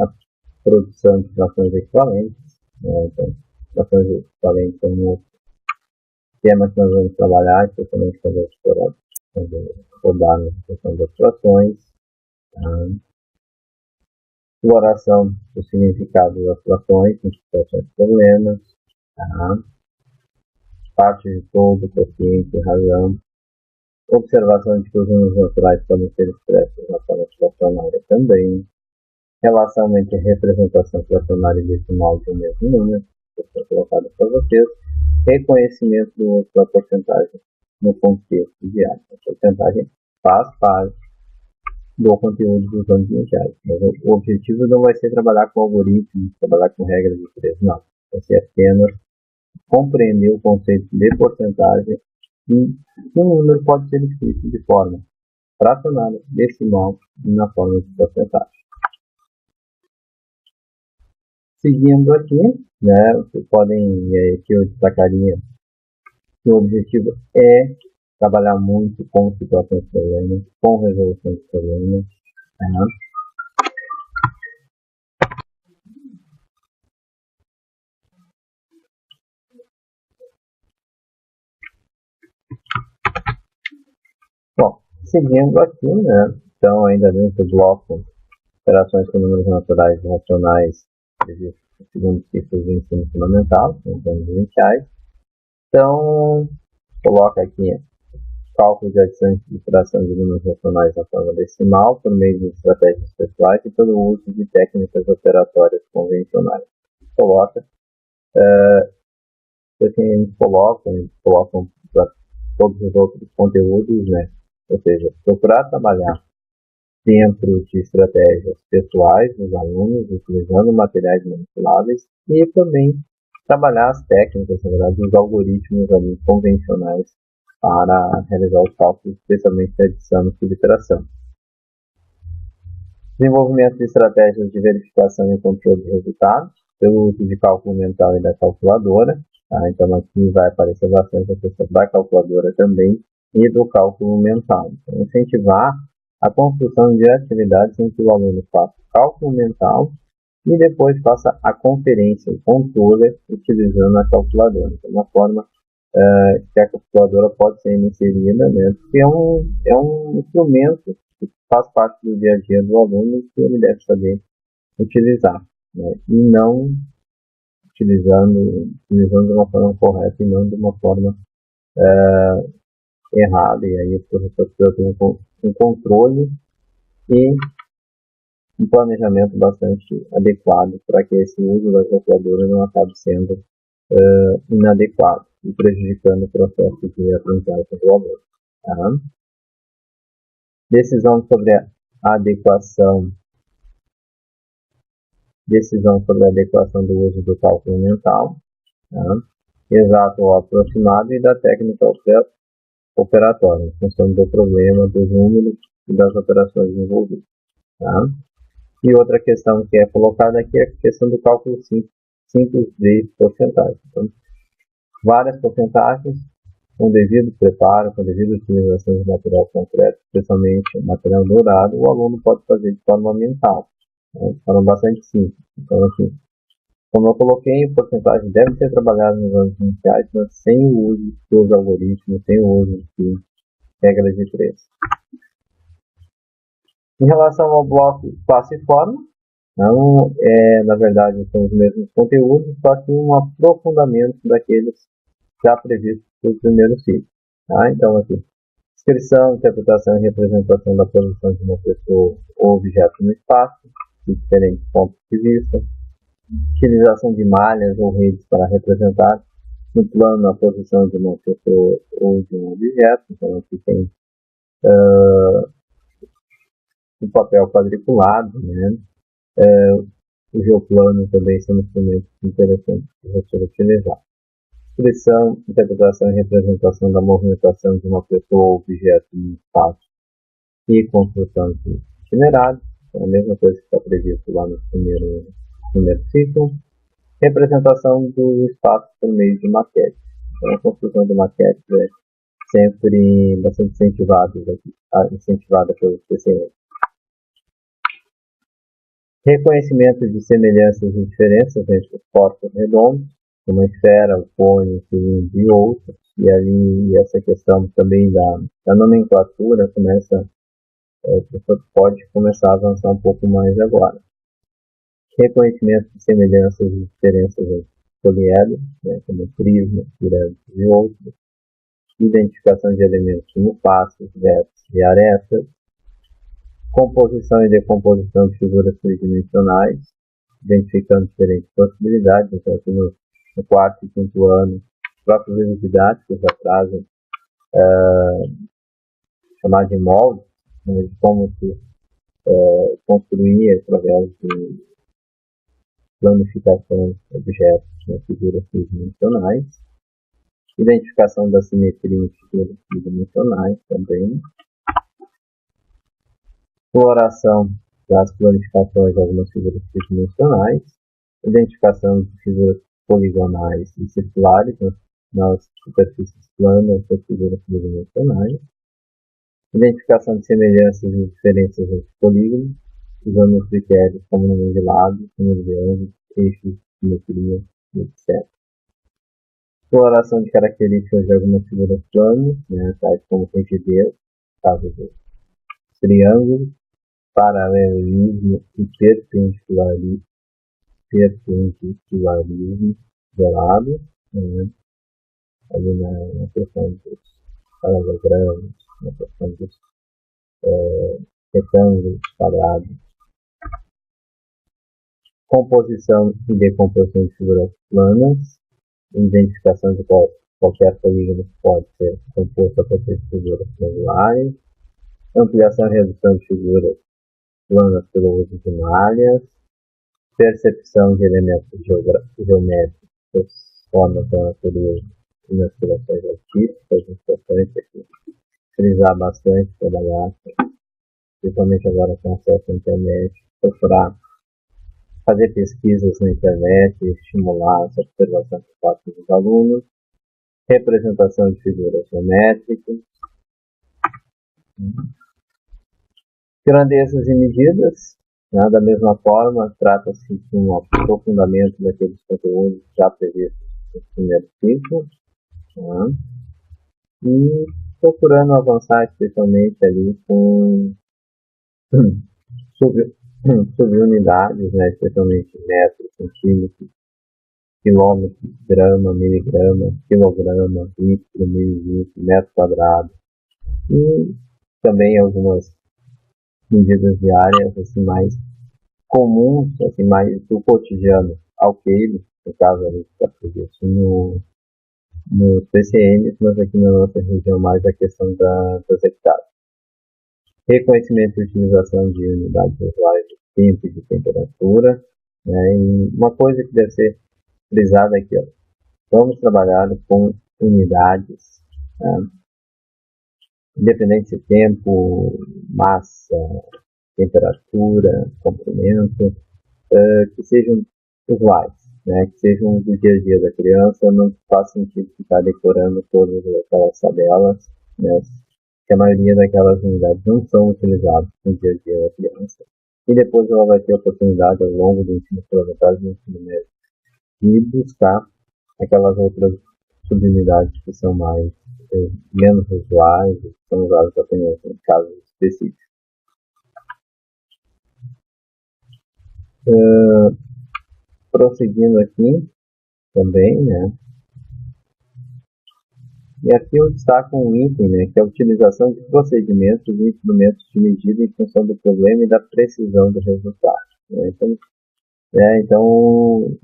a produção de frações equivalentes. Então, frações equivalentes são um tema que nós vamos trabalhar, especialmente quando rodarmos a questão das frações. Exploração do significado das frações em situações de problemas. Parte de todo, consciente e razão. Observação de que os números naturais podem ser expressos na forma fracionária também. Relação entre representação fracionária e decimal de um mesmo número, que foi colocado para vocês. Reconhecimento do uso da porcentagem no contexto diário. A porcentagem faz parte do conteúdo dos anos iniciais. O objetivo não vai ser trabalhar com algoritmos, trabalhar com regras de três, não. Vai ser apenas compreender o conceito de porcentagem e que um número pode ser escrito de forma fracionária, decimal e na forma de porcentagem. Seguindo aqui, vocês podem ver que eu destacaria que o objetivo é trabalhar muito com situações de problemas, com resolução de problemas. Bom, seguindo aqui, então ainda dentro do bloco operações com números naturais e racionais, segundo ciclos de ensino fundamental, então iniciais. Então, coloca aqui cálculo de adição e subtração de números racionais na forma decimal por meio de estratégias pessoais e pelo uso de técnicas operatórias convencionais. Coloca, eles colocam para todos os outros conteúdos, ou seja, procurar trabalhar dentro de estratégias pessoais dos alunos, utilizando materiais manipuláveis e também trabalhar as técnicas, na verdade, os algoritmos ali convencionais para realizar os cálculos, especialmente de adição e subtração. Desenvolvimento de estratégias de verificação e controle de resultados, pelo uso de cálculo mental e da calculadora. Então aqui vai aparecer bastante a questão da calculadora também e do cálculo mental. Então, incentivar a construção de atividades em que o aluno faça cálculo mental e depois faça a conferência, o controle, utilizando a calculadora. Então, uma forma que a calculadora pode ser inserida, porque é um instrumento que faz parte do dia a dia do aluno que ele deve saber utilizar, e não utilizando de uma forma correta e não de uma forma errada, e aí o professor precisa ter um controle e um planejamento bastante adequado para que esse uso da calculadora não acabe sendo inadequado e prejudicando o processo de aprendizagem do aluno. Decisão sobre a adequação do uso do cálculo mental, exato ou aproximado, e da técnica operatória, em função do problema, dos números e das operações envolvidas. E outra questão que é colocada aqui é a questão do cálculo simples de porcentagem. Então, várias porcentagens, com devido preparo, com devida utilização de material concreto, especialmente material dourado, o aluno pode fazer de forma mental, de forma bastante simples. Então, assim, como eu coloquei, a porcentagem deve ser trabalhada nos anos iniciais, mas sem o uso dos algoritmos, sem o uso de regras de três. Em relação ao bloco classe e forma, não na verdade, são os mesmos conteúdos, só que um aprofundamento daqueles já previstos no primeiro ciclo. Então, aqui, descrição, interpretação e representação da posição de uma pessoa ou objeto no espaço, de diferentes pontos de vista. Utilização de malhas ou redes para representar no plano a posição de uma pessoa ou de um objeto. Então, aqui tem o papel quadriculado, né? O geoplano também são instrumentos interessantes para ser utilizados. Descrição, interpretação e representação da movimentação de uma pessoa ou objeto no espaço e construção de itinerários, é a mesma coisa que está previsto lá no primeiro ciclo. Representação do espaço por meio de maquetes. Então, a construção de maquetes é sempre bastante incentivada pelo TCM. Reconhecimento de semelhanças e diferenças entre os corpos redondos, uma esfera, o cone, o cilindro e outros. E ali essa questão também da nomenclatura pode começar a avançar um pouco mais agora. Reconhecimento de semelhanças e diferenças entre poliedros, né, como prismas, pirâmides e outros. Identificação de elementos como faces, vértices e arestas. Composição e decomposição de figuras tridimensionais, identificando diferentes possibilidades. Então, aqui no quarto e quinto ano, os próprios livros didáticos já trazem chamar de moldes, né, de como se construir através de planificação de objetos em figuras tridimensionais. Identificação da simetria em figuras tridimensionais também. Exploração das planificações de algumas figuras tridimensionais. Identificação de figuras poligonais e circulares nas superfícies planas das figuras tridimensionais. Identificação de semelhanças e diferenças entre polígonos, usando os critérios como número de lados, número de ângulos, eixos, simetria, etc. Exploração de características de algumas figuras planas, né, tais como rigidez, caso dos triângulos, paralelismo e perpendicularismo isolados, né, ali na questão dos paralelogramas, na questão dos retângulos quadrados. Composição e decomposição de figuras planas, identificação de qualquer polígono que pode ser composto a partir de figuras triangulares, ampliação e redução de figuras planas pelo uso de malhas, percepção de elementos geométricos, formas da natureza e nas criações artísticas, importante aqui frisar bastante, trabalhar, principalmente agora com acesso à internet, procurar fazer pesquisas na internet, estimular essa observação por parte dos alunos, representação de figuras geométricas, grandezas e medidas, né? Da mesma forma, trata-se de um aprofundamento daqueles conteúdos já previstos no primeiro ciclo, né? E procurando avançar especialmente ali com subunidades, né? Especialmente metros, centímetros, quilômetros, grama, miligrama, quilograma, litro, mililitro, metro quadrado, e também algumas medidas diárias assim, mais comuns, assim, mais do cotidiano ao quilo, no caso ali que está previsto no PCM, mas aqui na nossa região mais a questão das hectares. Reconhecimento e utilização de unidades visuais de tempo e de temperatura, né? E uma coisa que deve ser frisada aqui, ó, vamos trabalhar com unidades, né? Independente de tempo, massa, temperatura, comprimento, que sejam usuais, né? Que sejam do dia a dia da criança. Não faz sentido ficar decorando todas aquelas tabelas, né? Que a maioria daquelas unidades não são utilizadas no dia a dia da criança. E depois ela vai ter a oportunidade, ao longo do ensino fundamental e do ensino médio, de buscar aquelas outras subunidades que são menos usuais, que são usadas apenas em casos específicos. Prosseguindo aqui também, né? E aqui eu destaco um item, né, que é a utilização de procedimentos e instrumentos de medida em função do problema e da precisão do resultado, né? Então,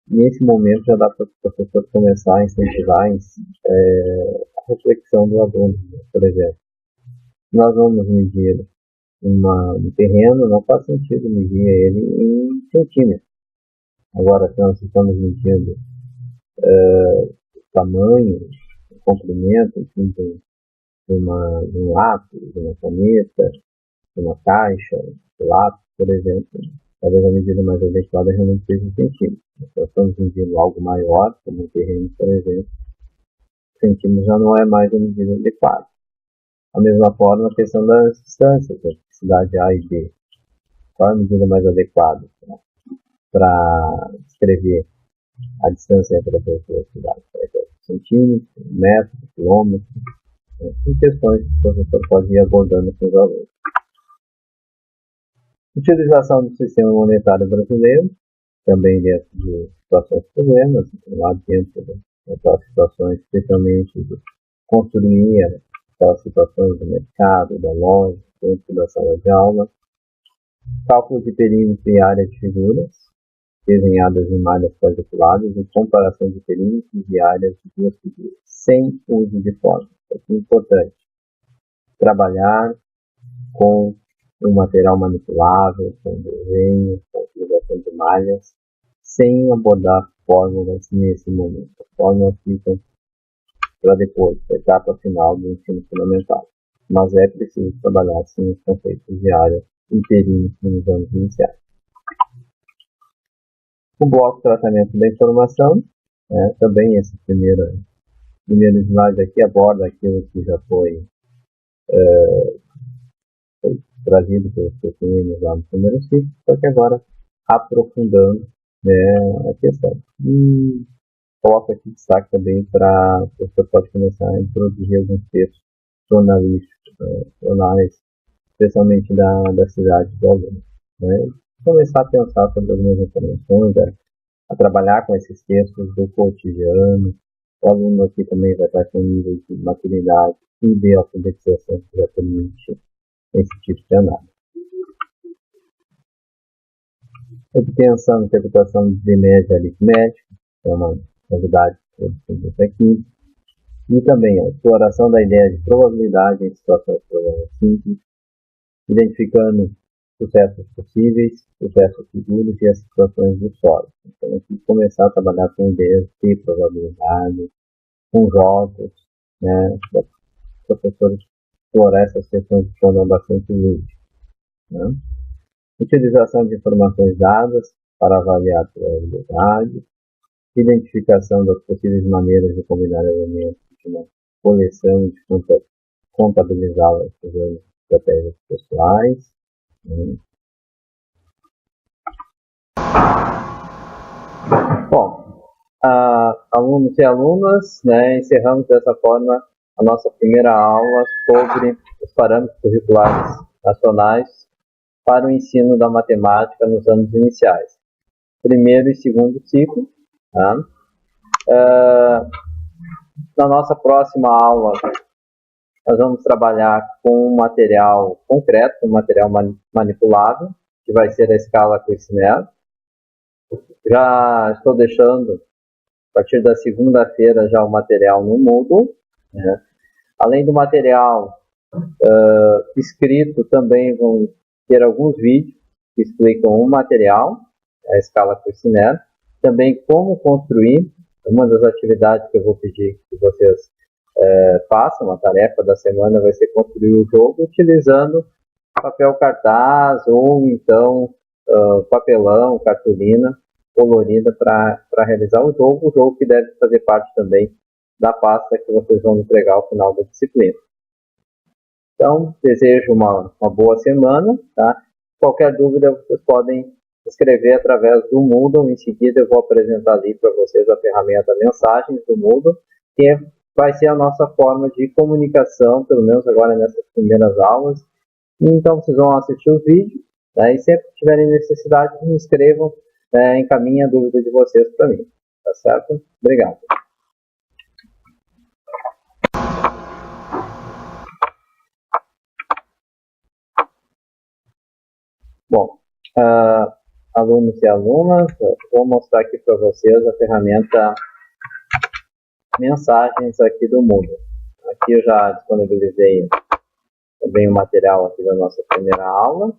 nesse momento já dá para o professor começar a incentivar a reflexão do aluno, né? Por exemplo, nós vamos medir um terreno, não faz sentido medir ele em centímetros. Agora, se nós estamos medindo tamanho, comprimento, enfim, de um lápis, de uma caneta, de uma caixa, de lápis, por exemplo, talvez a medida mais adequada realmente seja em centímetros. Se nós estamos medindo algo maior, como um terreno, por exemplo, centímetros já não é mais a medida adequada. Da mesma forma, a questão das distâncias, da cidade A e B. Qual é a medida mais adequada para descrever a distância entre as duas cidades? Centímetros, metros, quilômetros. São questões que o professor pode ir abordando com os alunos. Utilização do sistema monetário brasileiro, também dentro de situações de problemas, lá dentro daquelas situações, especialmente de construir aquelas situações do mercado, da loja, dentro da sala de aula. Cálculo de perímetro e área de figuras, desenhadas em malhas quadriculadas, e comparação de perímetros e áreas de duas figuras, sem uso de forma. Isso é importante. Trabalhar com um material manipulável, com desenho, com utilização de malhas, sem abordar fórmulas nesse momento. As fórmulas ficam para depois, para a etapa final do ensino fundamental. Mas é preciso trabalhar sim os conceitos de área e perímetro nos anos iniciais. O bloco de tratamento da informação, também esse primeiro slide aqui aborda aquilo que já foi trazido pelos pequenos lá no primeiro ciclo, só que agora aprofundando a questão. E coloco aqui destaque também para o professor pode começar a introduzir alguns textos jornalísticos, jornais, especialmente da cidade do aluno. Começar a pensar sobre algumas informações, a trabalhar com esses textos do cotidiano. O aluno aqui também vai estar com nível de maturidade e de alfabetização que já permite esse tipo de análise. Obtenção e interpretação de média aritmética, é uma novidade que eu aqui. E também a exploração da ideia de probabilidade em situações de problemas simples, identificando sucessos possíveis, sucessos seguros e as situações do solo. Então, aqui começar a trabalhar com ideias de probabilidade, com jogos, para professores explorar essas questões de forma bastante lúdica. Utilização de informações dadas para avaliar a probabilidade, identificação das possíveis maneiras de combinar elementos de uma coleção e de contabilizá-las usando estratégias pessoais. Bom, alunos e alunas, encerramos dessa forma a nossa primeira aula sobre os parâmetros curriculares nacionais para o ensino da matemática nos anos iniciais, primeiro e segundo ciclo. Na nossa próxima aula, nós vamos trabalhar com um material concreto, um material manipulado, que vai ser a escala Cuisinert. Já estou deixando, a partir da segunda-feira, já o material no Moodle. Além do material escrito, também vão ter alguns vídeos que explicam o material, a escala Cuisinert, também como construir. Uma das atividades que eu vou pedir que vocês façam, a tarefa da semana vai ser construir o jogo utilizando papel cartaz ou então papelão, cartolina colorida para realizar o jogo que deve fazer parte também da pasta que vocês vão entregar ao final da disciplina. Então, desejo uma boa semana. Tá? Qualquer dúvida, vocês podem escrever através do Moodle. Em seguida, eu vou apresentar ali para vocês a ferramenta Mensagens do Moodle, que vai ser a nossa forma de comunicação, pelo menos agora nessas primeiras aulas. E, então, vocês vão assistir os vídeos, e sempre que tiverem necessidade, me escrevam, encaminhem a dúvida de vocês para mim. Tá certo? Obrigado. Bom, alunos e alunas, vou mostrar aqui para vocês a ferramenta Mensagens aqui do Moodle. Aqui eu já disponibilizei também o material aqui da nossa primeira aula.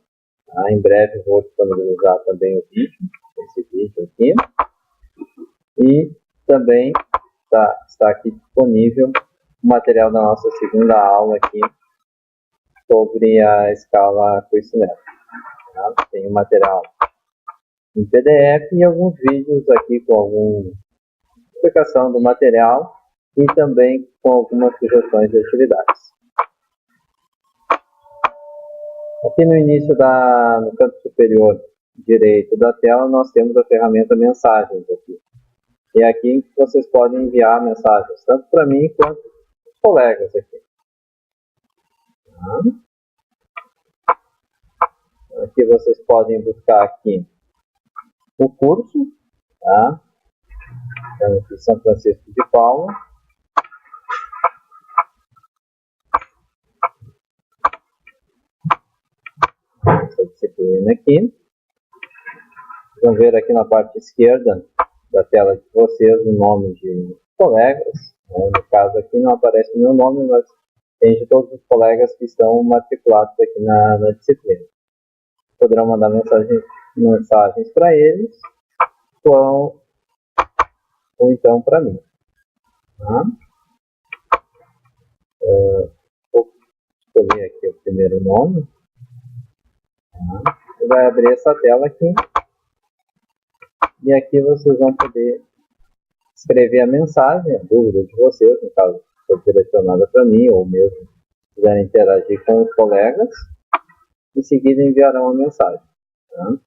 Tá? Em breve vou disponibilizar também o vídeo, esse vídeo aqui. E também está aqui disponível o material da nossa segunda aula aqui sobre a escala Kuisinetto. Tá? Tem o material em PDF e alguns vídeos aqui com alguma explicação do material e também com algumas sugestões de atividades. Aqui no início, no canto superior direito da tela, nós temos a ferramenta Mensagens aqui. E é aqui que vocês podem enviar mensagens, tanto para mim quanto para os colegas aqui. Aqui vocês podem buscar aqui o curso, tá? Então, aqui São Francisco de Paula. Essa disciplina aqui. Vão ver aqui na parte esquerda da tela de vocês o nome de colegas. Né? No caso aqui não aparece o meu nome, mas tem de todos os colegas que estão matriculados aqui na disciplina. Poderão mandar mensagens para eles ou então para mim. Tá? Vou escolher aqui o primeiro nome. Tá? E vai abrir essa tela aqui. E aqui vocês vão poder escrever a mensagem, a dúvida de vocês, no caso for direcionada para mim, ou mesmo quiserem interagir com os colegas. Em seguida enviarão a mensagem. Tá?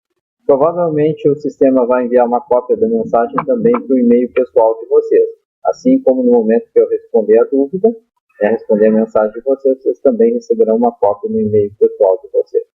Provavelmente o sistema vai enviar uma cópia da mensagem também para o e-mail pessoal de vocês. Assim como no momento que eu responder a dúvida, responder a mensagem de vocês, vocês também receberão uma cópia no e-mail pessoal de vocês.